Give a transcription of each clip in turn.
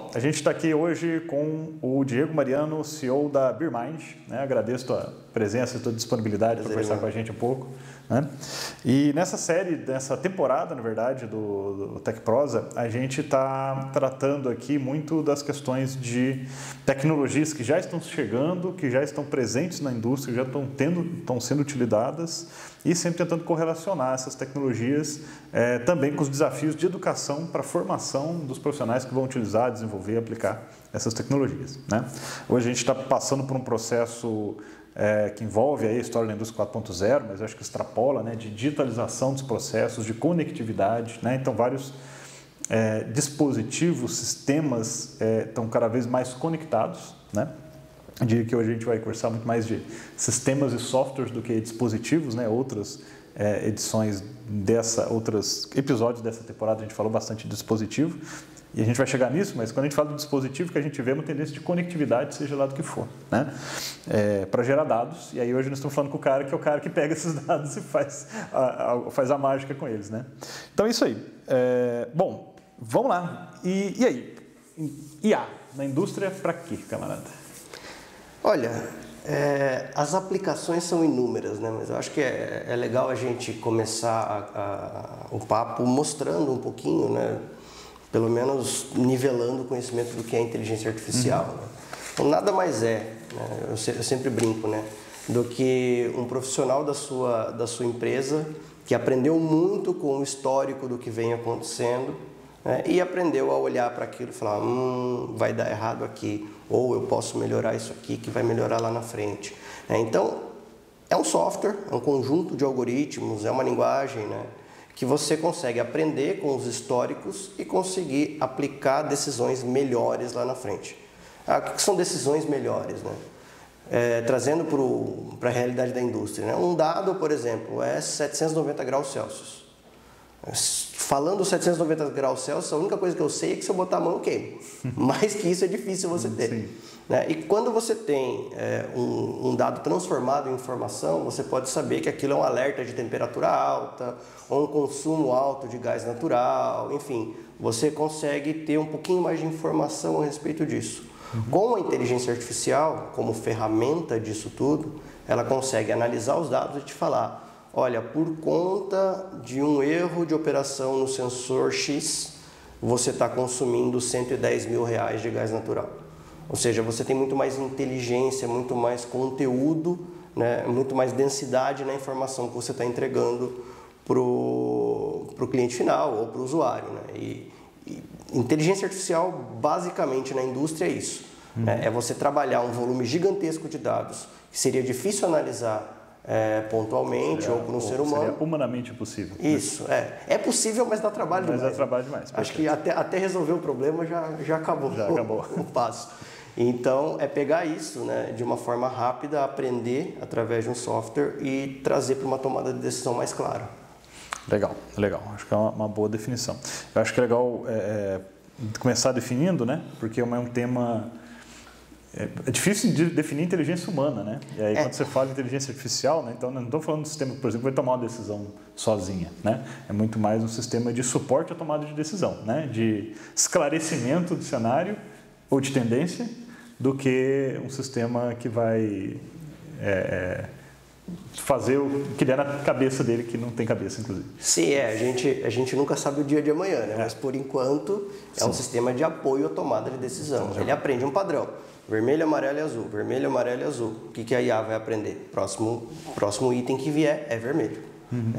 Bom, a gente está aqui hoje com o Diego Mariano, CEO da BeerMind, né? Agradeço a tua presença e tua disponibilidade para conversar com a gente um pouco, né? E nessa série, nessa temporada, na verdade, do TechProsa, a gente está tratando aqui muito das questões de tecnologias que já estão chegando, que já estão presentes na indústria, já estão sendo utilizadas e sempre tentando correlacionar essas tecnologias também com os desafios de educação para a formação dos profissionais que vão utilizar, desenvolver e aplicar essas tecnologias, né? Hoje a gente está passando por um processo que envolve aí a história da indústria 4.0, mas eu acho que extrapola, né, de digitalização dos processos, de conectividade, né? Então vários dispositivos, sistemas estão cada vez mais conectados, né? Eu diria que hoje a gente vai conversar muito mais de sistemas e softwares do que dispositivos, né? Outros outros episódios dessa temporada a gente falou bastante de dispositivo e a gente vai chegar nisso, mas quando a gente fala do dispositivo, que a gente vê uma tendência de conectividade, seja lá do que for, né? Para gerar dados, e aí hoje nós estamos falando com o cara que é o cara que pega esses dados e faz a mágica com eles, né? Então é isso aí. Bom, vamos lá. E aí? IA na indústria para quê, camarada? Olha, as aplicações são inúmeras, né? Mas eu acho que é legal a gente começar o papo mostrando um pouquinho, né? Pelo menos nivelando o conhecimento do que é inteligência artificial. Né? Então, nada mais né? Eu sempre brinco, né? Do que um profissional da sua empresa que aprendeu muito com o histórico do que vem acontecendo, né? E aprendeu a olhar para aquilo e falar, vai dar errado aqui, ou eu posso melhorar isso aqui que vai melhorar lá na frente. Então, é um software, é um conjunto de algoritmos, é uma linguagem, né, que você consegue aprender com os históricos e conseguir aplicar decisões melhores lá na frente. O que são decisões melhores, né? Trazendo para a realidade da indústria, né? Um dado, por exemplo, é 790 graus Celsius. Falando 790 graus Celsius, a única coisa que eu sei é que se eu botar a mão eu queimo. Mais que isso é difícil você ter. Né? E quando você tem um dado transformado em informação, você pode saber que aquilo é um alerta de temperatura alta, ou um consumo alto de gás natural, enfim, você consegue ter um pouquinho mais de informação a respeito disso. Com a inteligência artificial, como ferramenta disso tudo, ela consegue analisar os dados e te falar, olha, por conta de um erro de operação no sensor X, você está consumindo R$110 mil de gás natural. Ou seja, você tem muito mais inteligência, muito mais conteúdo, né, muito mais densidade na informação que você está entregando para o cliente final ou para o usuário. Né? E inteligência artificial, basicamente, na indústria é isso. Né? É você trabalhar um volume gigantesco de dados que seria difícil analisar pontualmente ou por um ser humano. Seria humanamente possível. Isso, é possível, mas dá trabalho demais. Mas dá trabalho demais. Acho que até resolver o problema já acabou. Já acabou. O passo. Então, é pegar isso, né, de uma forma rápida, aprender através de um software e trazer para uma tomada de decisão mais clara. Legal. Acho que é uma boa definição. Eu acho que é legal começar definindo, né? Porque é um tema... É difícil de definir inteligência humana, né? E aí quando você fala de inteligência artificial, né? Então não estou falando do sistema que, por exemplo, vai tomar uma decisão sozinha, né? É muito mais um sistema de suporte à tomada de decisão, né? De esclarecimento do cenário ou de tendência, do que um sistema que vai fazer o que der na cabeça dele, que não tem cabeça, inclusive. Sim, a gente nunca sabe o dia de amanhã, né? Mas por enquanto é um sistema de apoio à tomada de decisão. Ele aprende um padrão. Vermelho, amarelo e azul. Vermelho, amarelo e azul. O que a IA vai aprender? Próximo item que vier é vermelho.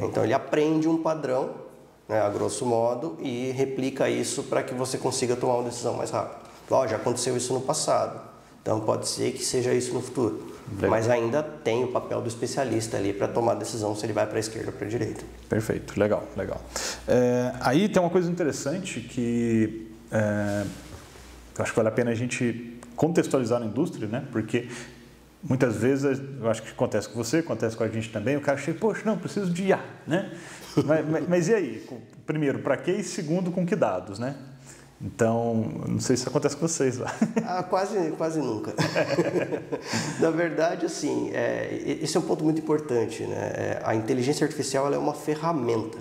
Então ele aprende um padrão, né, a grosso modo, e replica isso para que você consiga tomar uma decisão mais rápido. Já aconteceu isso no passado, então pode ser que seja isso no futuro. Legal. Mas ainda tem o papel do especialista ali para tomar a decisão se ele vai para a esquerda ou para a direita. Perfeito, legal. Aí tem uma coisa interessante que eu acho que vale a pena a gente contextualizar na indústria, né? Porque muitas vezes, eu acho que acontece com você, acontece com a gente também, o cara chega, poxa, não, preciso de IA, né? mas e aí? Primeiro, para quê? E segundo, com que dados, né? Então, não sei se isso acontece com vocês lá. Quase nunca. Na verdade, assim, esse é um ponto muito importante, né? A inteligência artificial ela é uma ferramenta.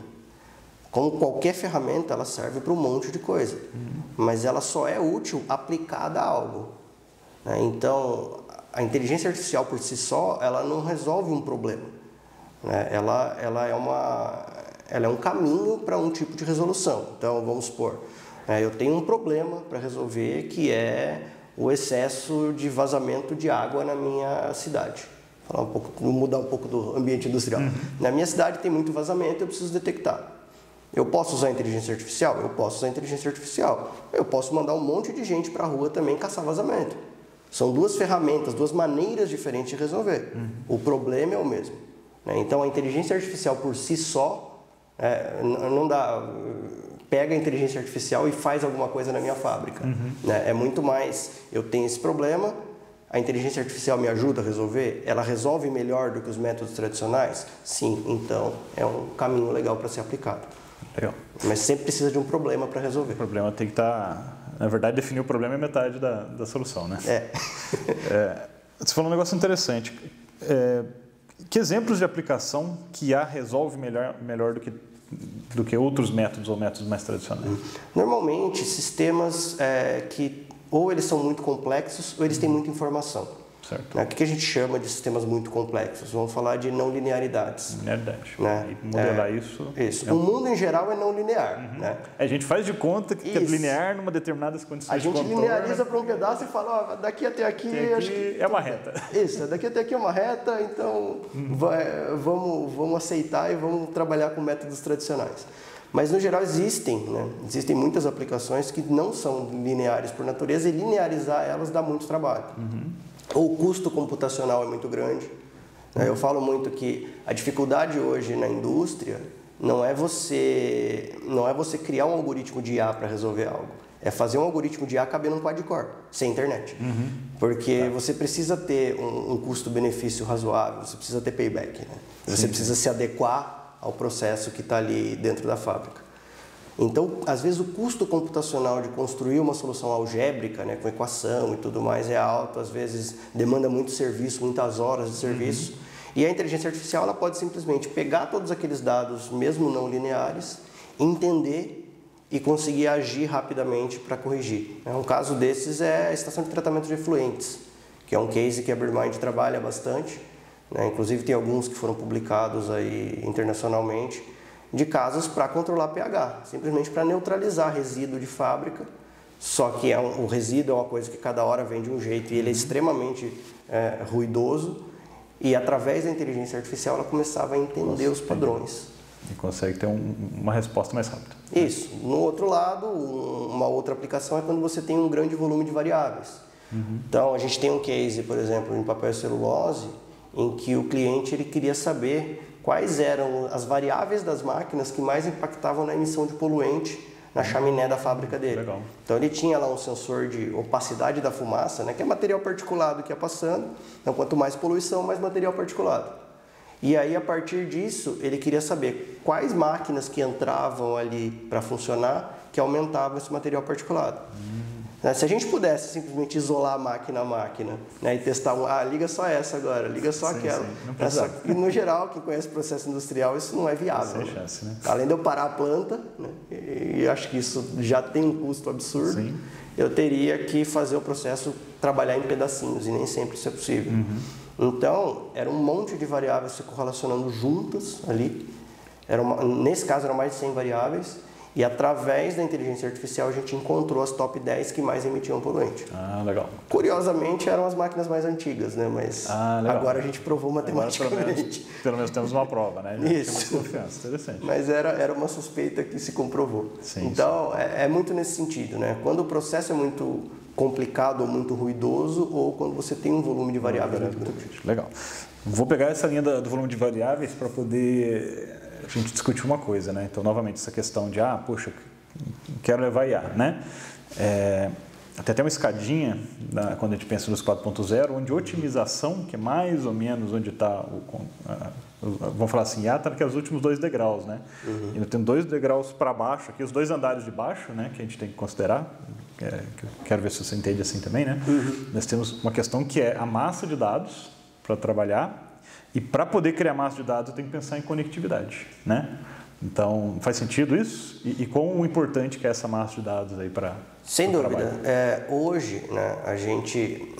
Como qualquer ferramenta, ela serve para um monte de coisa. mas ela só é útil aplicada a algo. Né? Então, a inteligência artificial por si só, ela não resolve um problema. Né? Ela é um caminho para um tipo de resolução. Então, vamos supor, eu tenho um problema para resolver que é o excesso de vazamento de água na minha cidade. Mudar um pouco do ambiente industrial. Na minha cidade tem muito vazamento, eu preciso detectar. Eu posso usar inteligência artificial? Eu posso usar inteligência artificial. Eu posso mandar um monte de gente para a rua também caçar vazamento. São duas ferramentas, duas maneiras diferentes de resolver. O problema é o mesmo. Então, a inteligência artificial por si só, não dá... Pega a inteligência artificial e faz alguma coisa na minha fábrica. É muito mais, eu tenho esse problema, a inteligência artificial me ajuda a resolver? Ela resolve melhor do que os métodos tradicionais? Sim, então é um caminho legal para ser aplicado. Legal. Mas sempre precisa de um problema para resolver. O problema tem que estar... Na verdade, definir o problema é metade da solução, né? Você falou um negócio interessante. Que exemplos de aplicação que IA resolve melhor do que outros métodos ou métodos mais tradicionais? Normalmente, sistemas que ou eles são muito complexos ou eles têm muita informação. Certo. O que a gente chama de sistemas muito complexos? Vamos falar de não linearidades. Linearidade. Né? E modelar isso... Isso. O mundo, em geral, é não linear. Né? A gente faz de conta que é linear numa determinadas condições. A gente lineariza para um pedaço e fala, daqui até aqui... Acho que é uma reta. Isso, daqui até aqui é uma reta, então vamos aceitar e vamos trabalhar com métodos tradicionais. Mas, no geral, existem muitas aplicações que não são lineares por natureza e linearizar elas dá muito trabalho. Ou o custo computacional é muito grande. Eu falo muito que a dificuldade hoje na indústria não é você criar um algoritmo de IA para resolver algo. É fazer um algoritmo de IA caber num quad-core, sem internet. Porque você precisa ter um custo-benefício razoável, você precisa ter payback. Você precisa se adequar ao processo que está ali dentro da fábrica. Então, às vezes, o custo computacional de construir uma solução algébrica, com equação e tudo mais, é alto, às vezes demanda muito serviço, muitas horas de serviço. E a inteligência artificial ela pode simplesmente pegar todos aqueles dados, mesmo não lineares, entender e conseguir agir rapidamente para corrigir. Um caso desses é a estação de tratamento de efluentes, que é um case que a Birmind trabalha bastante. Inclusive tem alguns que foram publicados aí internacionalmente, de casos para controlar pH, simplesmente para neutralizar resíduo de fábrica, só que o resíduo é uma coisa que cada hora vem de um jeito e ele é extremamente ruidoso, e através da inteligência artificial ela começava a entender os padrões. E consegue ter uma resposta mais rápida. Isso. No outro lado, uma outra aplicação é quando você tem um grande volume de variáveis. Então, a gente tem um case, por exemplo, em papel e celulose, em que o cliente ele queria saber quais eram as variáveis das máquinas que mais impactavam na emissão de poluente na chaminé da fábrica dele. Legal. Então ele tinha lá um sensor de opacidade da fumaça, que é material particulado que ia passando. Então quanto mais poluição, mais material particulado. E aí a partir disso ele queria saber quais máquinas que entravam ali para funcionar que aumentavam esse material particulado. Se a gente pudesse simplesmente isolar máquina a máquina e testar liga só essa agora, liga só aquela. E no geral, quem conhece processo industrial, isso não é viável. Sem chance, né? Além de eu parar a planta, e acho que isso já tem um custo absurdo, eu teria que fazer o processo trabalhar em pedacinhos, e nem sempre isso é possível. Então, era um monte de variáveis se correlacionando juntas ali. Nesse caso, eram mais de 100 variáveis. E através da inteligência artificial a gente encontrou as top 10 que mais emitiam poluente. Legal. Curiosamente eram as máquinas mais antigas, mas agora a gente provou matematicamente. Pelo menos temos uma prova, né? Isso. Mais confiança. Interessante. Mas era uma suspeita que se comprovou. Então é muito nesse sentido, Quando o processo é muito complicado ou muito ruidoso, ou quando você tem um volume de variáveis muito grande. Legal. Vou pegar essa linha do volume de variáveis para poder a gente discutir uma coisa, Então, novamente, essa questão de, poxa, quero levar IA, Até tem uma escadinha, quando a gente pensa nos 4.0, onde otimização, que é mais ou menos onde está, vamos falar assim, IA está naqueles últimos 2 degraus, Ainda tem 2 degraus para baixo, aqui os 2 andares de baixo, que a gente tem que considerar, quero ver se você entende assim também, Nós temos uma questão que é a massa de dados para trabalhar, e para poder criar massa de dados, eu tenho que pensar em conectividade, Então, faz sentido isso? E quão importante que é essa massa de dados aí para... Sem dúvida. Hoje, né, a gente,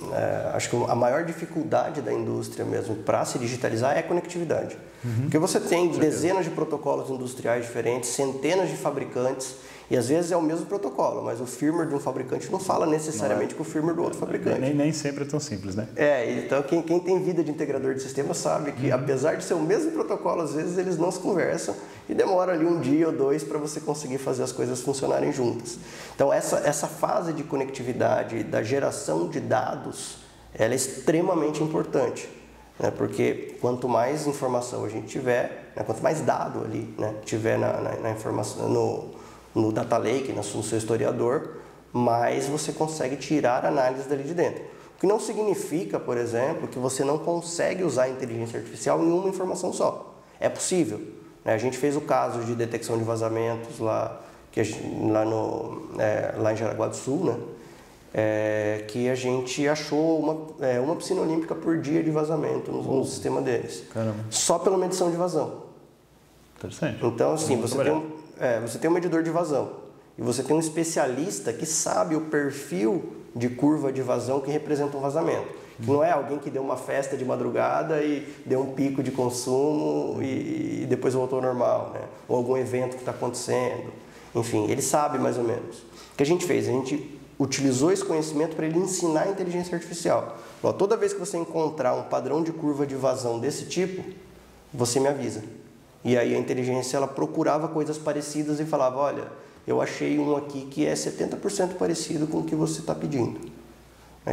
acho que a maior dificuldade da indústria mesmo para se digitalizar é a conectividade. Porque você tem dezenas de protocolos industriais diferentes, centenas de fabricantes, e às vezes é o mesmo protocolo, mas o firmware de um fabricante não fala necessariamente com o firmware do outro fabricante. Nem sempre é tão simples, né? Então quem tem vida de integrador de sistema sabe que, apesar de ser o mesmo protocolo, às vezes eles não se conversam e demora ali um dia ou dois para você conseguir fazer as coisas funcionarem juntas. Então essa fase de conectividade, da geração de dados, ela é extremamente importante, né? Porque quanto mais informação a gente tiver, né? Quanto mais dado ali, né? Tiver na informação, no data lake, no seu historiador, mais você consegue tirar análise dali de dentro. O que não significa, por exemplo, que você não consegue usar a inteligência artificial em uma informação só. É possível. A gente fez o caso de detecção de vazamentos lá em Jaraguá do Sul, né? Que a gente achou uma piscina olímpica por dia de vazamento no sistema deles. Caramba. Só pela medição de vazão. Interessante. Então, assim, você tem um medidor de vazão e você tem um especialista que sabe o perfil de curva de vazão que representa um vazamento. Que não é alguém que deu uma festa de madrugada e deu um pico de consumo e depois voltou ao normal, né? Ou algum evento que está acontecendo. Enfim, ele sabe mais ou menos. O que a gente fez? A gente utilizou esse conhecimento para ele ensinar a inteligência artificial. Então, toda vez que você encontrar um padrão de curva de vazão desse tipo, você me avisa. E aí a inteligência ela procurava coisas parecidas e falava, olha, eu achei um aqui que é 70% parecido com o que você está pedindo.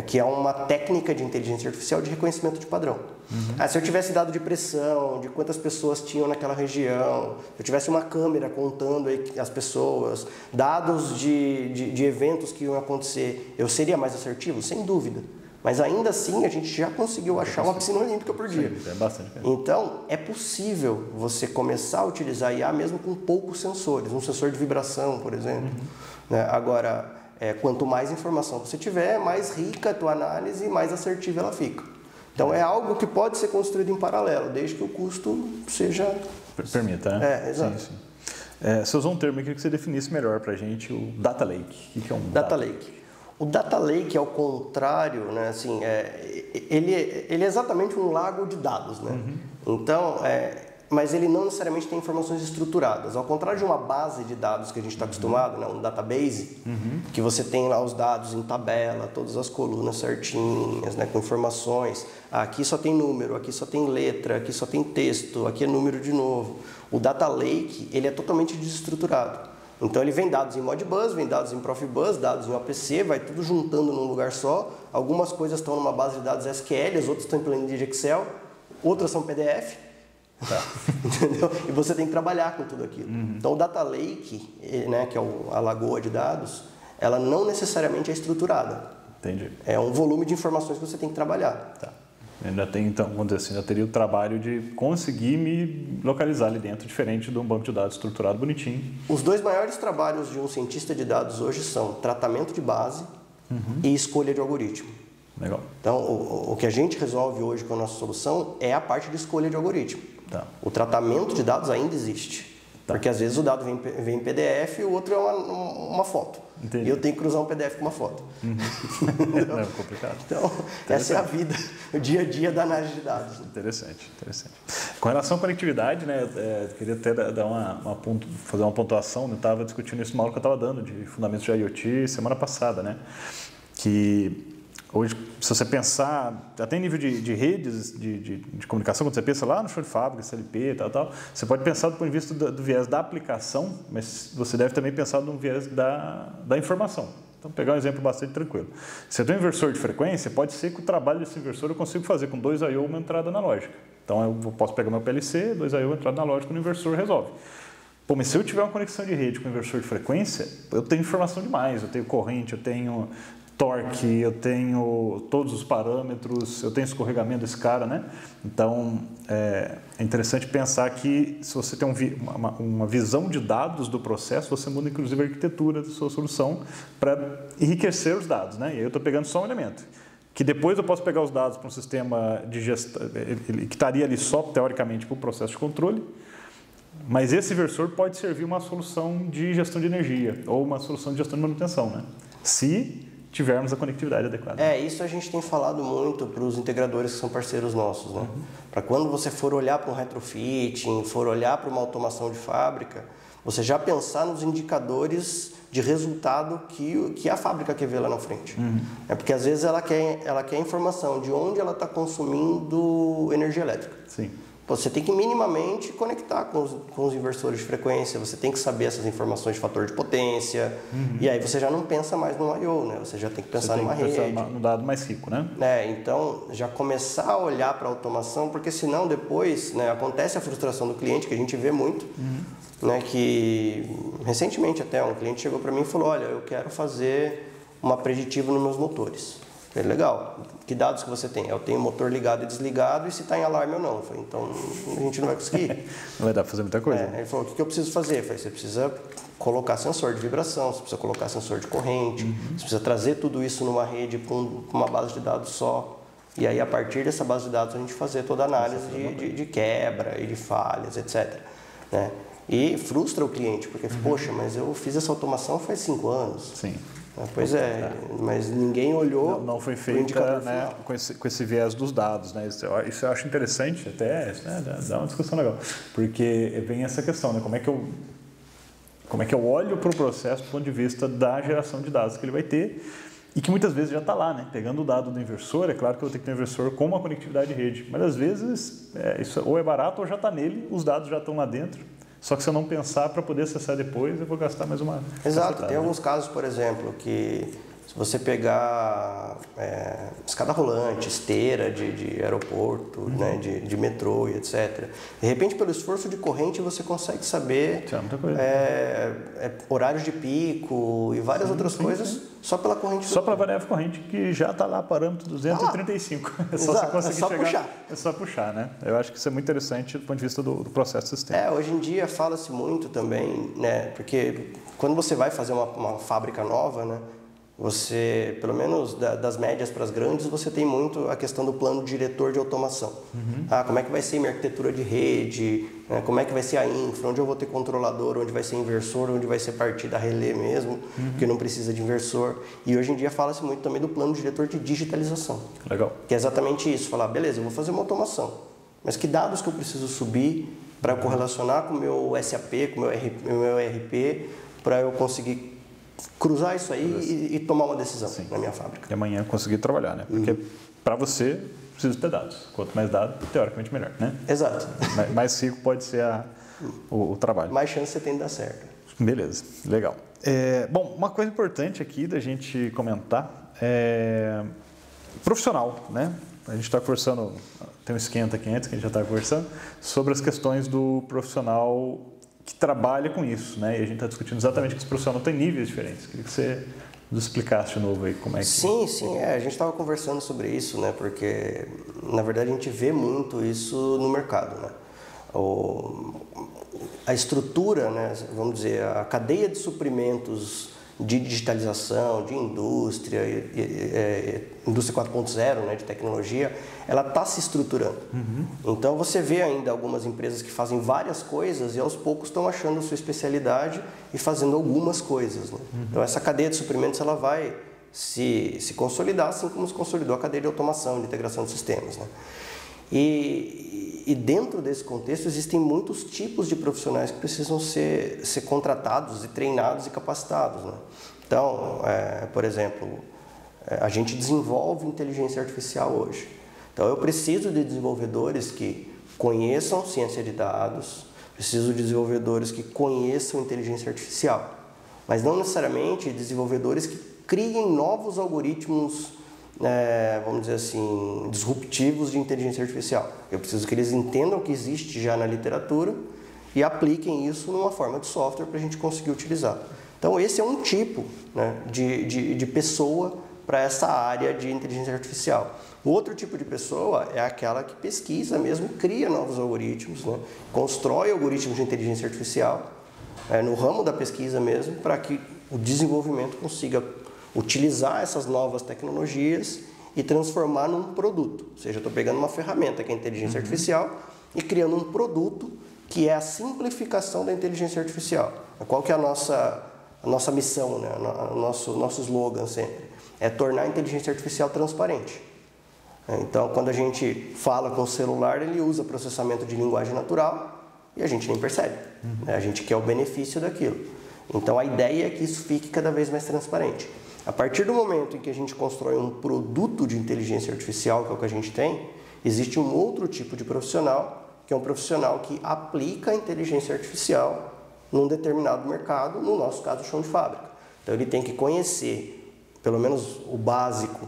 Que é uma técnica de inteligência artificial de reconhecimento de padrão. Se eu tivesse dado de pressão, de quantas pessoas tinham naquela região, se eu tivesse uma câmera contando aí as pessoas, dados de eventos que iam acontecer, eu seria mais assertivo? Sem dúvida. Mas ainda assim a gente já conseguiu achar uma piscina olímpica por dia. Sim, é bastante. Então é possível você começar a utilizar IA mesmo com poucos sensores, um sensor de vibração, por exemplo. Agora, quanto mais informação você tiver, mais rica a tua análise e mais assertiva ela fica. Então é algo que pode ser construído em paralelo, desde que o custo seja... Permita, né? Exato. Sim. Você usou um termo aqui que você definisse melhor para a gente, o Data Lake. O que é um Data Lake? O Data Lake, ao contrário, né, assim, ele é exatamente um lago de dados, né? Então, mas ele não necessariamente tem informações estruturadas. Ao contrário de uma base de dados que a gente está acostumado, né, um database, que você tem lá os dados em tabela, todas as colunas certinhas, né, com informações. Aqui só tem número, aqui só tem letra, aqui só tem texto, aqui é número de novo. O Data Lake, ele é totalmente desestruturado. Então ele vem dados em Modbus, vem dados em Profibus, dados em OPC, vai tudo juntando num lugar só. Algumas coisas estão numa base de dados SQL, as outras estão em planilha de Excel, outras são PDF. Tá. Entendeu? E você tem que trabalhar com tudo aquilo. Então o Data Lake, né, que é a lagoa de dados, ela não necessariamente é estruturada. Entendi. É um volume de informações que você tem que trabalhar. Tá. Ainda tem, então, vamos dizer assim, ainda teria o trabalho de conseguir me localizar ali dentro, diferente de um banco de dados estruturado bonitinho. Os dois maiores trabalhos de um cientista de dados hoje são tratamento de base e escolha de algoritmo. Legal. Então, o que a gente resolve hoje com a nossa solução é a parte de escolha de algoritmo. Tá. O tratamento de dados ainda existe. Tá. Porque às vezes o dado vem em PDF e o outro é uma foto. Entendi. E eu tenho que cruzar um PDF com uma foto. Não, é complicado. Então, essa é a vida, o dia a dia da análise de dados. Interessante. Com relação à conectividade, né, eu queria até dar fazer uma pontuação. Eu estava discutindo isso numa aula que eu estava dando de fundamentos de IoT semana passada, né? Que hoje, se você pensar, até em nível de redes de comunicação, quando você pensa lá no chão de fábrica, CLP e tal, você pode pensar do ponto de vista do viés da aplicação, mas você deve também pensar no viés da informação. Então, pegar um exemplo bastante tranquilo. Se eu tenho um inversor de frequência, pode ser que o trabalho desse inversor eu consigo fazer com 2 I/O uma entrada analógica. Então, eu posso pegar meu PLC, 2 I/O, entrada analógica no inversor resolve. Pô, mas se eu tiver uma conexão de rede com inversor de frequência, eu tenho informação demais. Eu tenho corrente, eu tenho torque, eu tenho todos os parâmetros, eu tenho escorregamento desse cara, né? Então, é interessante pensar que se você tem uma visão de dados do processo, você muda inclusive a arquitetura da sua solução para enriquecer os dados, né? E aí eu estou pegando só um elemento, que depois eu posso pegar os dados para um sistema de gestão, que estaria ali só teoricamente para o processo de controle, Mas esse inversor pode servir uma solução de gestão de energia ou uma solução de gestão de manutenção, né? Se tivermos a conectividade adequada. Isso a gente tem falado muito para os integradores que são parceiros nossos, né? Para quando você for olhar para um retrofitting, for olhar para uma automação de fábrica, você já pensar nos indicadores de resultado que a fábrica quer ver lá na frente. É porque às vezes ela quer informação de onde ela está consumindo energia elétrica. Sim. Você tem que minimamente conectar com os inversores de frequência, você tem que saber essas informações de fator de potência, e aí você já não pensa mais no I/O, né? Você já tem que pensar numa rede. No dado mais rico, né? Então, já começar a olhar para a automação, porque senão depois, né, acontece a frustração do cliente, que a gente vê muito, né, que recentemente até um cliente chegou para mim e falou, olha, eu quero fazer uma preditiva nos meus motores. Eu falei, legal, que dados que você tem? Eu tenho o motor ligado e desligado e se está em alarme ou não. Eu falei, então a gente não vai conseguir. Não vai dar para fazer muita coisa. Ele falou, o que eu preciso fazer? Eu falei, você precisa colocar sensor de vibração, você precisa colocar sensor de corrente, você precisa trazer tudo isso numa rede para uma base de dados só. E aí, a partir dessa base de dados, a gente fazer toda a análise de quebra e de falhas, etc. Né? E frustra o cliente, porque, poxa, mas eu fiz essa automação faz 5 anos. Sim. Pois mas ninguém olhou. Não foi feita, né, com esse viés dos dados, né? Isso eu acho interessante, até, né, dá uma discussão legal, porque vem essa questão, né? Como é que eu olho para o processo do ponto de vista da geração de dados que ele vai ter e que muitas vezes já está lá, né? Pegando o dado do inversor, é claro que eu vou ter que ter um inversor com uma conectividade de rede, mas às vezes isso ou é barato ou já está nele, os dados já estão lá dentro. Só que se eu não pensar para poder acessar depois, eu vou gastar mais uma... Exato. Tem alguns casos, por exemplo, que se você pegar escada rolante, esteira de aeroporto, né, de metrô e etc. De repente, pelo esforço de corrente, você consegue saber horários de pico e várias outras coisas só pela corrente. Só pela variável corrente, que já está lá, parâmetro 235. É só você conseguir chegar. Puxar. É só puxar, né? Eu acho que isso é muito interessante do ponto de vista do processo do sistema. Hoje em dia fala-se muito também, né? Porque quando você vai fazer uma fábrica nova, né? Você, pelo menos das médias para as grandes, você tem muito a questão do plano diretor de automação. Como é que vai ser minha arquitetura de rede, né? Como é que vai ser a infra, onde eu vou ter controlador, onde vai ser inversor, onde vai ser partida relé mesmo, que não precisa de inversor. E hoje em dia fala-se muito também do plano diretor de digitalização. Legal. Que é exatamente isso, falar, beleza, eu vou fazer uma automação, mas que dados que eu preciso subir para correlacionar com o meu SAP, com o meu ERP, para eu conseguir cruzar isso aí e tomar uma decisão na minha fábrica. E amanhã conseguir trabalhar, né? Porque para você precisa ter dados. Quanto mais dados, teoricamente melhor, né? Exato. Mais rico pode ser o trabalho. Mais chance você tem de dar certo. Beleza, legal. Bom, uma coisa importante aqui da gente comentar é profissional, né? A gente está conversando, tem um esquenta aqui antes que a gente já está conversando, sobre as questões do profissional que trabalha com isso, né? E a gente está discutindo exatamente que esse profissional tem níveis diferentes. Queria que você nos explicasse de novo aí como é que... Sim, a gente estava conversando sobre isso, né? Porque, na verdade, a gente vê muito isso no mercado, né? A estrutura, né? Vamos dizer, a cadeia de suprimentos de digitalização, de indústria, indústria 4.0, né, de tecnologia, ela está se estruturando. Então você vê ainda algumas empresas que fazem várias coisas e aos poucos estão achando a sua especialidade e fazendo algumas coisas. Né? Então essa cadeia de suprimentos ela vai se consolidar, assim como se consolidou a cadeia de automação, de integração de sistemas. Né? E dentro desse contexto existem muitos tipos de profissionais que precisam ser contratados e treinados e capacitados. Né? Então, por exemplo, a gente desenvolve inteligência artificial hoje. Então eu preciso de desenvolvedores que conheçam ciência de dados, preciso de desenvolvedores que conheçam inteligência artificial, mas não necessariamente desenvolvedores que criem novos algoritmos, vamos dizer assim, disruptivos de inteligência artificial. Eu preciso que eles entendam o que existe já na literatura e apliquem isso numa forma de software para a gente conseguir utilizar. Então esse é um tipo, né, de pessoa para essa área de inteligência artificial. O outro tipo de pessoa é aquela que pesquisa mesmo, cria novos algoritmos, né, constrói algoritmos de inteligência artificial no ramo da pesquisa mesmo, para que o desenvolvimento consiga utilizar essas novas tecnologias e transformar num produto. Ou seja, eu estou pegando uma ferramenta que é a inteligência artificial e criando um produto que é a simplificação da inteligência artificial. Qual que é a nossa missão, né? Nosso slogan sempre? É tornar a inteligência artificial transparente. Então, quando a gente fala com o celular, ele usa processamento de linguagem natural e a gente nem percebe. A gente quer o benefício daquilo. Então, a ideia é que isso fique cada vez mais transparente. A partir do momento em que a gente constrói um produto de inteligência artificial, que é o que a gente tem, existe um outro tipo de profissional, que é um profissional que aplica a inteligência artificial num determinado mercado, no nosso caso, o chão de fábrica. Então, ele tem que conhecer, pelo menos o básico,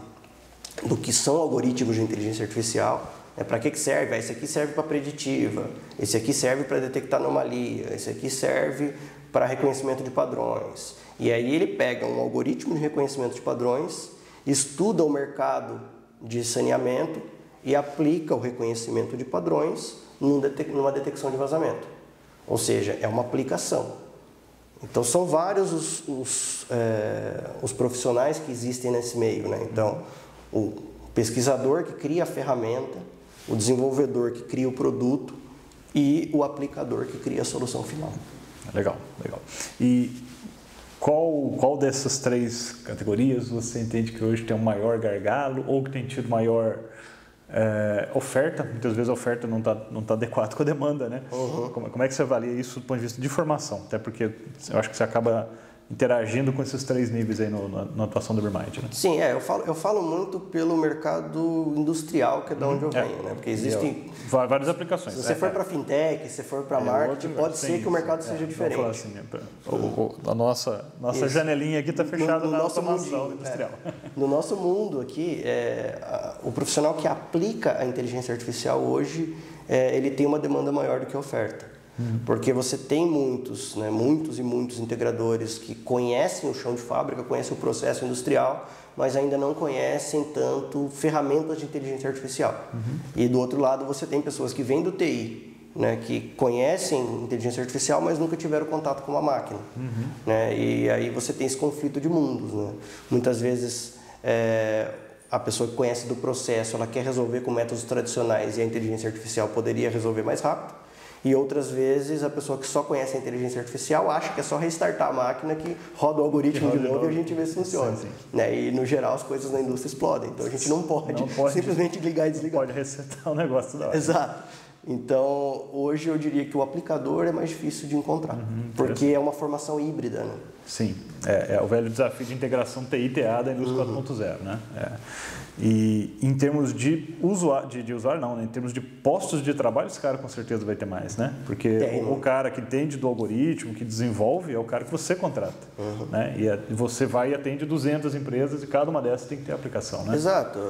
do que são algoritmos de inteligência artificial, para que serve? Esse aqui serve para preditiva, esse aqui serve para detectar anomalia, esse aqui serve para reconhecimento de padrões. E aí ele pega um algoritmo de reconhecimento de padrões, estuda o mercado de saneamento e aplica o reconhecimento de padrões numa detecção de vazamento. Ou seja, é uma aplicação. Então, são vários os profissionais que existem nesse meio, né? Então, o pesquisador que cria a ferramenta, o desenvolvedor que cria o produto e o aplicador que cria a solução final. Legal, legal. E qual dessas 3 categorias você entende que hoje tem um maior gargalo ou que tem tido maior oferta? Muitas vezes a oferta não tá adequada com a demanda, né? Como é que você avalia isso do ponto de vista de formação? Até porque eu acho que você acaba interagindo com esses 3 níveis aí na atuação do Evermind, né? Sim, eu falo muito pelo mercado industrial, que é de onde eu venho, né? Porque existem várias aplicações. Se você for para fintech, se for para marketing, pode ser que o mercado seja diferente. Vamos falar assim, a nossa janelinha aqui está fechada na automação industrial. No nosso mundo aqui, o profissional que aplica a inteligência artificial hoje, ele tem uma demanda maior do que a oferta. Porque você tem muitos e muitos integradores que conhecem o chão de fábrica, conhecem o processo industrial, mas ainda não conhecem tanto ferramentas de inteligência artificial. E do outro lado você tem pessoas que vêm do TI, né, que conhecem inteligência artificial, mas nunca tiveram contato com uma máquina. Né? E aí você tem esse conflito de mundos. Né? Muitas vezes a pessoa que conhece do processo, ela quer resolver com métodos tradicionais e a inteligência artificial poderia resolver mais rápido. E outras vezes a pessoa que só conhece a inteligência artificial acha que é só restartar a máquina que roda o algoritmo de novo e a gente vê se funciona. Sim. Né? E no geral as coisas na indústria explodem, então a gente não pode simplesmente ligar e desligar. Não pode resetar o negócio da hora. Exato. Então hoje eu diria que o aplicador é mais difícil de encontrar, porque é uma formação híbrida. Né? Sim, é o velho desafio de integração TI-TA da indústria 4.0, né? E em termos de usuário não, né? Em termos de postos de trabalho, esse cara com certeza vai ter mais, né? Porque o cara que entende do algoritmo, que desenvolve, é o cara que você contrata. Né? E você vai e atende 200 empresas e cada uma dessas tem que ter aplicação, né? Exato,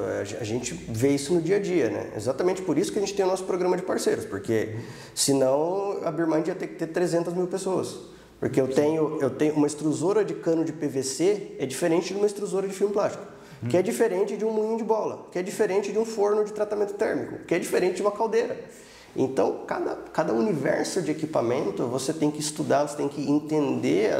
a gente vê isso no dia a dia, né? Exatamente por isso que a gente tem o nosso programa de parceiros, porque senão a Birmind ia ter que ter 300 mil pessoas. Porque eu tenho uma extrusora de cano de PVC, é diferente de uma extrusora de filme plástico, que é diferente de um moinho de bola, que é diferente de um forno de tratamento térmico, que é diferente de uma caldeira. Então, cada universo de equipamento você tem que estudar, você tem que entender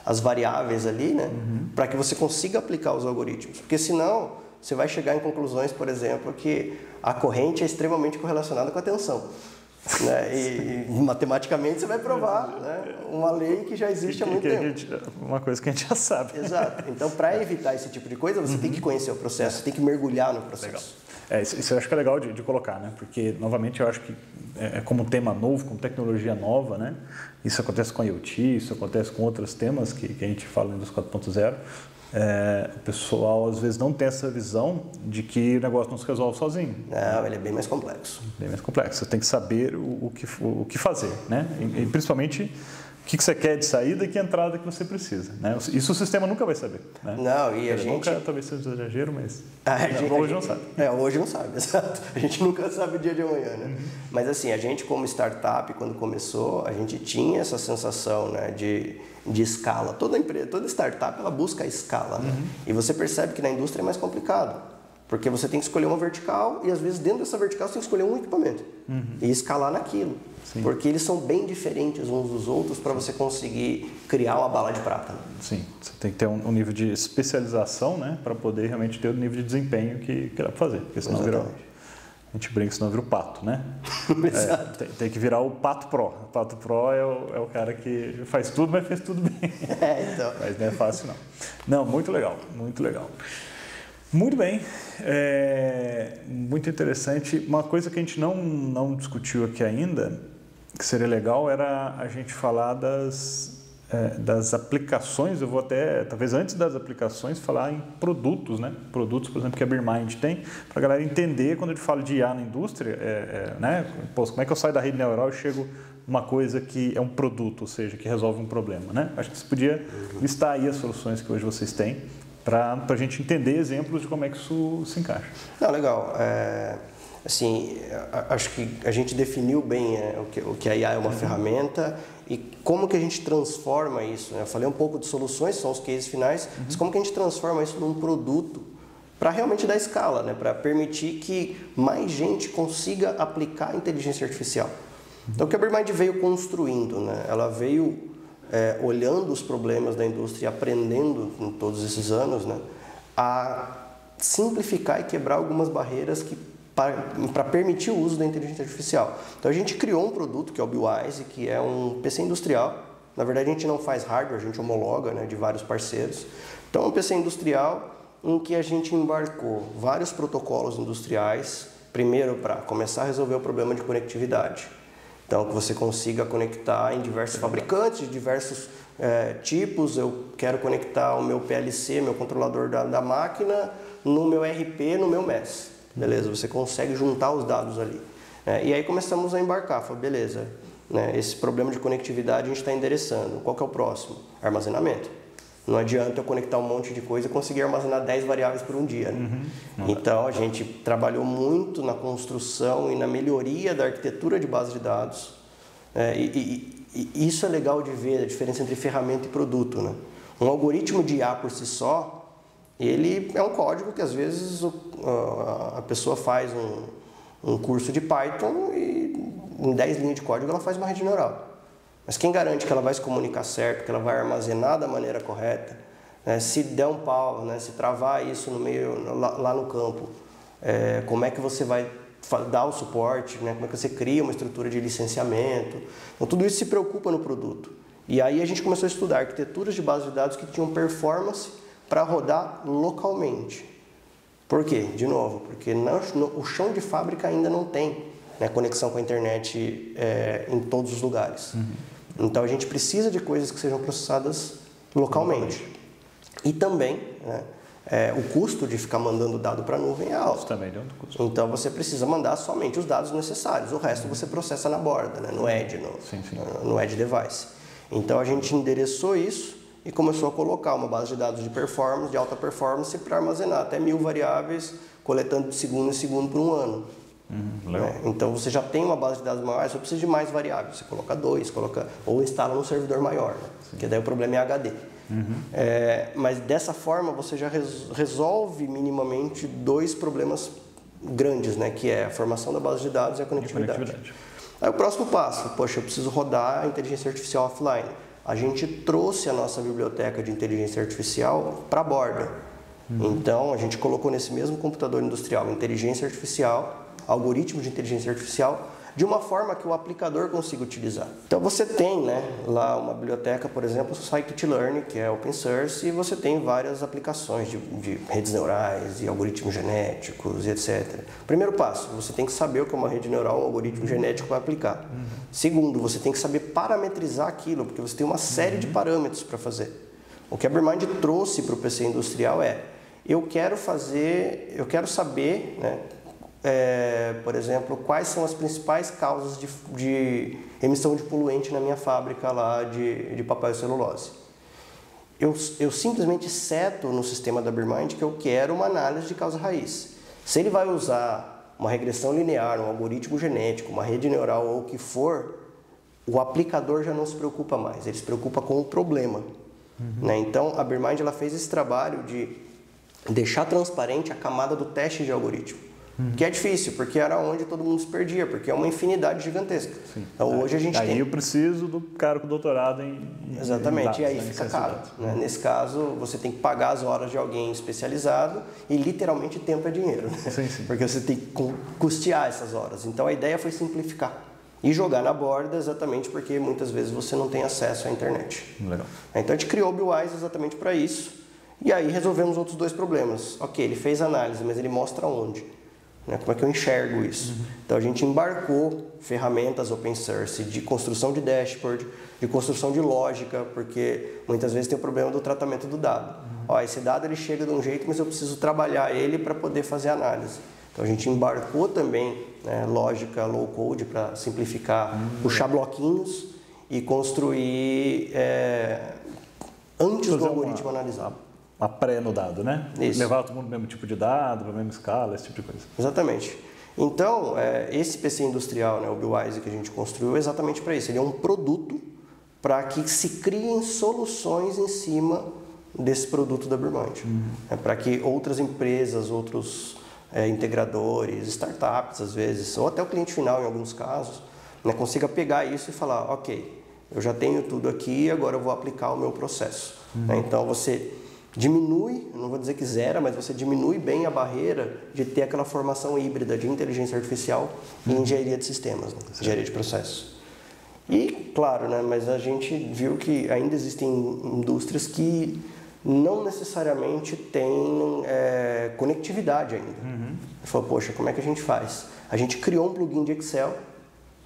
as variáveis ali, né? Para que você consiga aplicar os algoritmos. Porque senão, você vai chegar em conclusões, por exemplo, que a corrente é extremamente correlacionada com a tensão. Né? E matematicamente você vai provar, né, uma lei que já existe há muito tempo. Uma coisa que a gente já sabe. Exato. Então, para evitar esse tipo de coisa, você tem que conhecer o processo, você tem que mergulhar no processo. Legal. Isso eu acho que é legal de colocar, né? Porque, novamente, eu acho que como tema novo, como tecnologia nova, né? Isso acontece com a IoT, isso acontece com outros temas que a gente fala na indústria 4.0. O pessoal às vezes não tem essa visão de que o negócio não se resolve sozinho. Não, ele é bem mais complexo. Bem mais complexo. Você tem que saber o que fazer, né? E principalmente o que você quer de saída e que entrada que você precisa, né? Isso o sistema nunca vai saber, né? Não, e a gente... Nunca, talvez seja exagero, mas hoje não sabe. Hoje não sabe, exato. A gente nunca sabe o dia de amanhã, né? Mas assim, a gente como startup, quando começou, a gente tinha essa sensação, né, de escala. Toda empresa, toda startup, ela busca a escala, né? E você percebe que na indústria é mais complicado. Porque você tem que escolher uma vertical e às vezes dentro dessa vertical você tem que escolher um equipamento e escalar naquilo. Sim. Porque eles são bem diferentes uns dos outros para você conseguir criar uma bala de prata. Né? Sim, você tem que ter um nível de especialização, né, para poder realmente ter o nível de desempenho que dá para fazer. Porque senão A gente brinca, senão vira o pato, né? Exato. Tem que virar o Pato Pro. O Pato Pro é o cara que faz tudo, mas fez tudo bem. Então. Mas não é fácil, não. Não, muito legal, muito legal. Muito bem, muito interessante. Uma coisa que a gente não discutiu aqui ainda, que seria legal, era a gente falar das aplicações. Eu vou até, talvez antes das aplicações, falar em produtos, né? Produtos, por exemplo, que a BeerMind tem, para a galera entender quando a gente fala de IA na indústria, né? Pô, como é que eu saio da rede neural e chego uma coisa que é um produto, ou seja, que resolve um problema, né? Acho que você podia listar aí as soluções que hoje vocês têm, para a gente entender exemplos de como é que isso se encaixa. Não, legal. Assim, acho que a gente definiu bem o que a IA é uma ferramenta e como que a gente transforma isso. Né? Eu falei um pouco de soluções, são os cases finais, mas como que a gente transforma isso num produto para realmente dar escala, né? Para permitir que mais gente consiga aplicar a inteligência artificial. Então, o que a BeerMind veio construindo, né? Ela veio olhando os problemas da indústria e aprendendo em todos esses anos, né, a simplificar e quebrar algumas barreiras para permitir o uso da inteligência artificial. Então a gente criou um produto que é o BeeWise, que é um PC industrial. Na verdade a gente não faz hardware, a gente homologa, né, de vários parceiros. Então é um PC industrial em que a gente embarcou vários protocolos industriais, primeiro para começar a resolver o problema de conectividade. Então, que você consiga conectar em diversos fabricantes, de diversos tipos. Eu quero conectar o meu PLC, meu controlador da máquina, no meu RP, no meu MES. Beleza, você consegue juntar os dados ali. E aí começamos a embarcar. Falei, beleza, né, esse problema de conectividade a gente está endereçando. Qual que é o próximo? Armazenamento. Não adianta eu conectar um monte de coisa e conseguir armazenar 10 variáveis por um dia. Né? Então, a gente trabalhou muito na construção e na melhoria da arquitetura de base de dados. E isso é legal de ver, a diferença entre ferramenta e produto. Né? Um algoritmo de IA por si só, ele é um código que às vezes a pessoa faz um curso de Python e em 10 linhas de código ela faz uma rede neural. Mas quem garante que ela vai se comunicar certo, que ela vai armazenar da maneira correta, né? Se der um pau, né? Se travar isso no meio, lá no campo, como é que você vai dar o suporte, né? Como é que você cria uma estrutura de licenciamento? Então, tudo isso se preocupa no produto. E aí a gente começou a estudar arquiteturas de base de dados que tinham performance para rodar localmente. Por quê? De novo, porque o chão de fábrica ainda não tem, né, conexão com a internet em todos os lugares. Então a gente precisa de coisas que sejam processadas localmente. E também, né, o custo de ficar mandando dado para a nuvem é alto. Isso também deu um custo. Então você precisa mandar somente os dados necessários, o resto você processa na borda, né, no Edge, no Edge Device. Então a gente endereçou isso e começou a colocar uma base de dados de performance, de alta performance, para armazenar até 1000 variáveis, coletando de segundo em segundo por um ano. Então você já tem uma base de dados maior, só precisa de mais variáveis. Você coloca 2, ou instala num servidor maior, né? Porque daí o problema é HD. Mas dessa forma você já resolve minimamente 2 problemas grandes, né? Que é a formação da base de dados e a conectividade. Aí o próximo passo, poxa, eu preciso rodar a inteligência artificial offline. A gente trouxe a nossa biblioteca de inteligência artificial para a borda. Então a gente colocou nesse mesmo computador industrial inteligência artificial, algoritmo de inteligência artificial, de uma forma que o aplicador consiga utilizar. Então você tem, né, lá uma biblioteca, por exemplo, o Scikit-Learn, que é open source, e você tem várias aplicações de redes neurais e algoritmos genéticos e etc. Primeiro passo, você tem que saber o que é uma rede neural, um algoritmo genético vai aplicar. Segundo, você tem que saber parametrizar aquilo, porque você tem uma série de parâmetros para fazer. O que a BeerMind trouxe para o PC industrial eu quero saber, né, por exemplo, quais são as principais causas de emissão de poluente na minha fábrica lá de papel e celulose. Eu simplesmente seto no sistema da BeerMind que eu quero uma análise de causa raiz. Se ele vai usar uma regressão linear, um algoritmo genético, uma rede neural ou o que for, o aplicador já não se preocupa mais, ele se preocupa com o problema. Né? Então a BeerMind ela fez esse trabalho de deixar transparente a camada do teste de algoritmo. Que é difícil, porque era onde todo mundo se perdia, porque é uma infinidade gigantesca. Sim. Então hoje a gente Aí eu preciso do cara com doutorado em Exatamente, dados, e aí né, fica caro. Né? Nesse caso, você tem que pagar as horas de alguém especializado e literalmente tempo é dinheiro. Né? Sim, sim. Porque você tem que custear essas horas. Então a ideia foi simplificar e jogar na borda, exatamente porque muitas vezes você não tem acesso à internet. Legal. Então a gente criou o BillWise exatamente para isso. E aí resolvemos outros dois problemas. Ok, ele fez análise, mas ele mostra onde? Né? Como é que eu enxergo isso? Então a gente embarcou ferramentas open source de construção de dashboard, de construção de lógica, porque muitas vezes tem o problema do tratamento do dado. Ó, esse dado ele chega de um jeito, mas eu preciso trabalhar ele para poder fazer análise. Então a gente embarcou também, né, lógica low code para simplificar, puxar bloquinhos e construir antes do algoritmo analisar. Uma pré no dado, né? Isso. Levar todo mundo no mesmo tipo de dado, para a mesma escala, esse tipo de coisa. Exatamente. Então, esse PC industrial, né, o BillWise que a gente construiu, é exatamente para isso. Ele é um produto para que se criem soluções em cima desse produto da Birmind. Para que outras empresas, outros integradores, startups às vezes, ou até o cliente final em alguns casos, né, consiga pegar isso e falar, ok, eu já tenho tudo aqui, agora eu vou aplicar o meu processo. Então você diminui, não vou dizer que zera, mas você diminui bem a barreira de ter aquela formação híbrida de inteligência artificial e engenharia de sistemas, né? Engenharia de processos. E, claro, né, mas a gente viu que ainda existem indústrias que não necessariamente têm conectividade ainda. Falou, poxa, como é que a gente faz? A gente criou um plugin de Excel.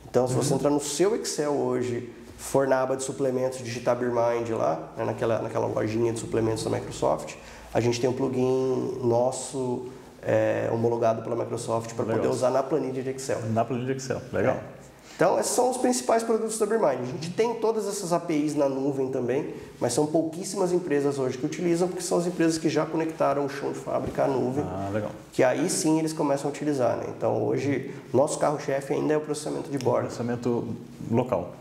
Então, se você entrar no seu Excel hoje, for na aba de suplementos, digitar Birmind lá, né, naquela lojinha de suplementos da Microsoft, a gente tem um plugin nosso homologado pela Microsoft para poder usar na planilha de Excel. Na planilha de Excel, legal. Então, esses são os principais produtos da Birmind. A gente tem todas essas APIs na nuvem também, mas são pouquíssimas empresas hoje que utilizam, porque são as empresas que já conectaram o chão de fábrica à nuvem, legal. Que aí sim eles começam a utilizar. Né? Então, hoje, nosso carro-chefe ainda é o processamento de borda. Processamento local.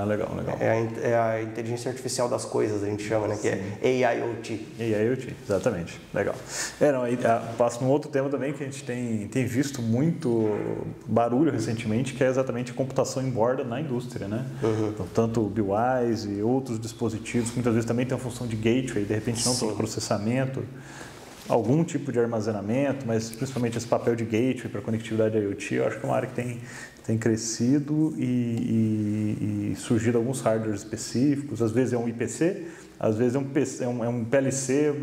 Legal, legal. É a inteligência artificial das coisas, a gente chama, né? Que é AIoT. AIoT, exatamente. Legal. Passo num outro tema também que a gente tem visto muito barulho recentemente, que é exatamente a computação em borda na indústria, né? Então, tanto o BillWise e outros dispositivos, muitas vezes também tem a função de gateway, de repente não só processamento, algum tipo de armazenamento, mas principalmente esse papel de gateway para conectividade IoT, eu acho que é uma área que tem crescido e surgido alguns hardwares específicos, às vezes é um IPC, às vezes é um PLC,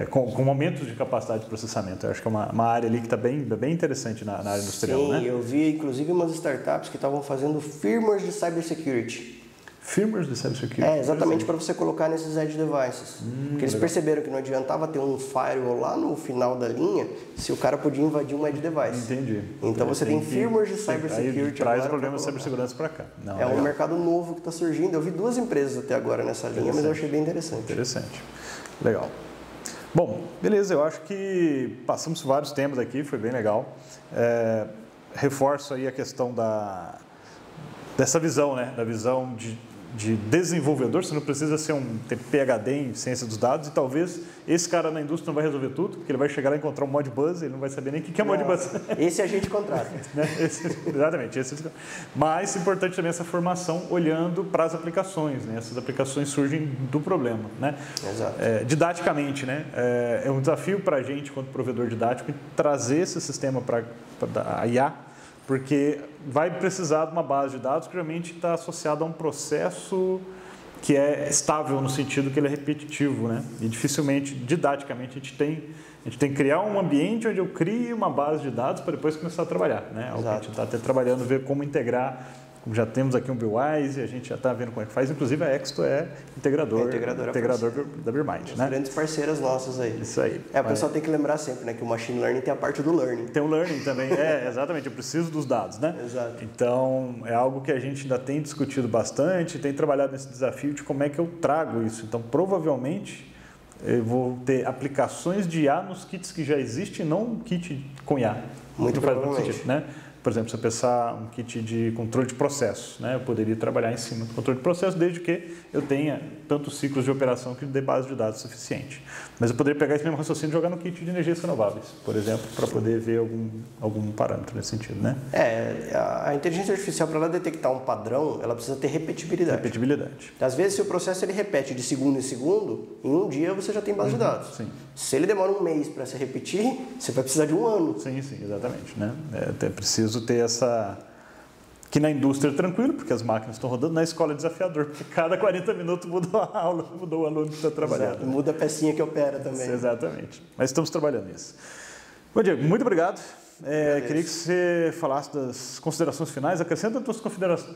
com aumentos de capacidade de processamento. Eu acho que é uma área ali que está bem interessante na área industrial. Sim, né? Eu vi inclusive umas startups que estavam fazendo firmwares de cybersecurity. Firmwares de cybersecurity? Exatamente para você colocar nesses edge devices. Porque eles perceberam que não adiantava ter um firewall lá no final da linha se o cara podia invadir um edge device. Entendi. Então você tem firmwares de cybersecurity. Aí traz o problema de cibersegurança para cá. Um mercado novo que está surgindo. Eu vi 2 empresas até agora nessa linha, mas eu achei bem interessante. Interessante. Legal. Bom, beleza, eu acho que passamos vários temas aqui, foi bem legal. Reforço aí a questão dessa visão, né? Da visão de desenvolvedor. Você não precisa ter PhD em ciência dos dados e talvez esse cara na indústria não vai resolver tudo, porque ele vai chegar lá e encontrar um Modbus, ele não vai saber nem o que é Modbus. Esse a gente contrata. Exatamente. Mas é importante também essa formação olhando para as aplicações, né? Essas aplicações surgem do problema, né? Exato. Didaticamente, né? É um desafio para a gente, quanto provedor didático, trazer esse sistema para a IA, porque vai precisar de uma base de dados que geralmente está associada a um processo que é estável no sentido que ele é repetitivo, né? E dificilmente, didaticamente, a gente tem que criar um ambiente onde eu crie uma base de dados para depois começar a trabalhar, né? Algo que a gente está até trabalhando, ver como integrar. Já temos aqui um BillWise, a gente já está vendo como é que faz. Inclusive, a Exto é integrador da Birmind, né? Grandes parceiras nossas aí. Isso aí. O pessoal tem que lembrar sempre, né, que o Machine Learning tem a parte do Learning. Tem o Learning também, exatamente. Eu preciso dos dados, né? Exato. Então, é algo que a gente ainda tem discutido bastante, tem trabalhado nesse desafio de como é que eu trago isso. Então, provavelmente, eu vou ter aplicações de IA nos kits que já existem, não um kit com IA. Muito provavelmente. Sentido, né? Por exemplo, se eu pensar um kit de controle de processo, né? Eu poderia trabalhar em cima do controle de processo desde que eu tenha tantos ciclos de operação que dê base de dados suficiente. Mas eu poderia pegar esse mesmo raciocínio e jogar no kit de energias renováveis, por exemplo, para poder ver algum parâmetro nesse sentido, né? A inteligência artificial, para ela detectar um padrão, ela precisa ter repetibilidade. Às vezes, se o processo ele repete de segundo em segundo, em um dia você já tem base de dados. Sim. Se ele demora um mês para se repetir, você vai precisar de um ano. Sim, exatamente, né? É preciso ter essa... Que na indústria é tranquilo, porque as máquinas estão rodando, na escola é desafiador, porque cada 40 minutos muda a aula, mudou o aluno que está trabalhando. Exato. Muda a pecinha que opera também. Exatamente. Mas estamos trabalhando nisso. Bom, Diego, muito obrigado. Queria que você falasse das considerações finais. Acrescenta as suas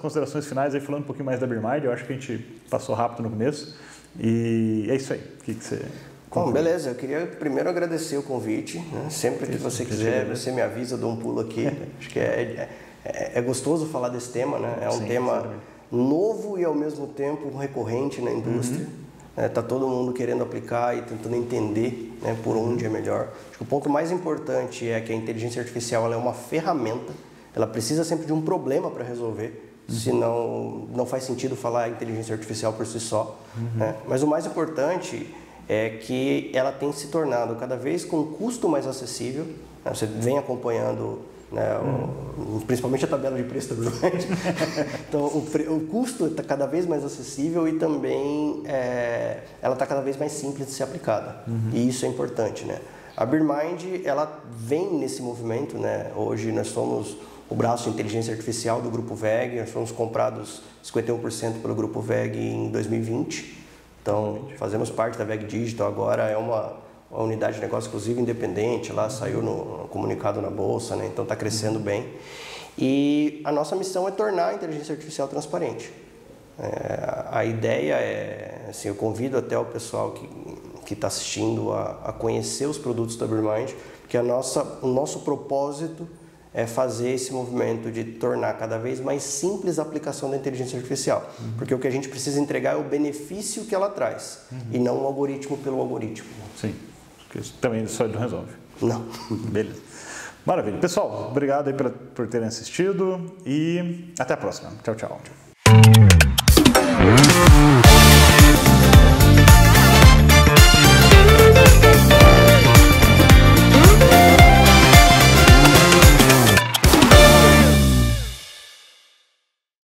considerações finais, aí falando um pouquinho mais da Beermind. Eu acho que a gente passou rápido no começo. E é isso aí. O que você... Bom, beleza. Eu queria primeiro agradecer o convite. Né? Sempre que você quiser, você me avisa, eu dou um pulo aqui. Acho que é gostoso falar desse tema, né? É um tema novo e ao mesmo tempo recorrente na indústria. Está todo mundo querendo aplicar e tentando entender, né, por onde é melhor. Acho que o ponto mais importante é que a inteligência artificial ela é uma ferramenta, ela precisa sempre de um problema para resolver, senão não faz sentido falar inteligência artificial por si só. Né? Mas o mais importante é que ela tem se tornado cada vez com um custo mais acessível. Né? Você vem acompanhando, né, principalmente a tabela de preço da Beermind. Então, o custo está cada vez mais acessível e também ela está cada vez mais simples de ser aplicada. E isso é importante, né? A Beermind, ela vem nesse movimento, né? Hoje nós somos o braço de inteligência artificial do Grupo WEG, nós fomos comprados 51% pelo Grupo WEG em 2020. Então, fazemos parte da WEG Digital, agora é uma unidade de negócio exclusiva independente, lá saiu no comunicado na Bolsa, né? Então está crescendo bem. E a nossa missão é tornar a inteligência artificial transparente. A ideia é, assim, eu convido até o pessoal que está assistindo a conhecer os produtos da Beermind, porque o nosso propósito é fazer esse movimento de tornar cada vez mais simples a aplicação da inteligência artificial. Porque o que a gente precisa entregar é o benefício que ela traz, e não o algoritmo pelo algoritmo. Sim. Porque isso também só não resolve. Não. Beleza. Maravilha. Pessoal, obrigado aí por terem assistido e até a próxima. Tchau, tchau.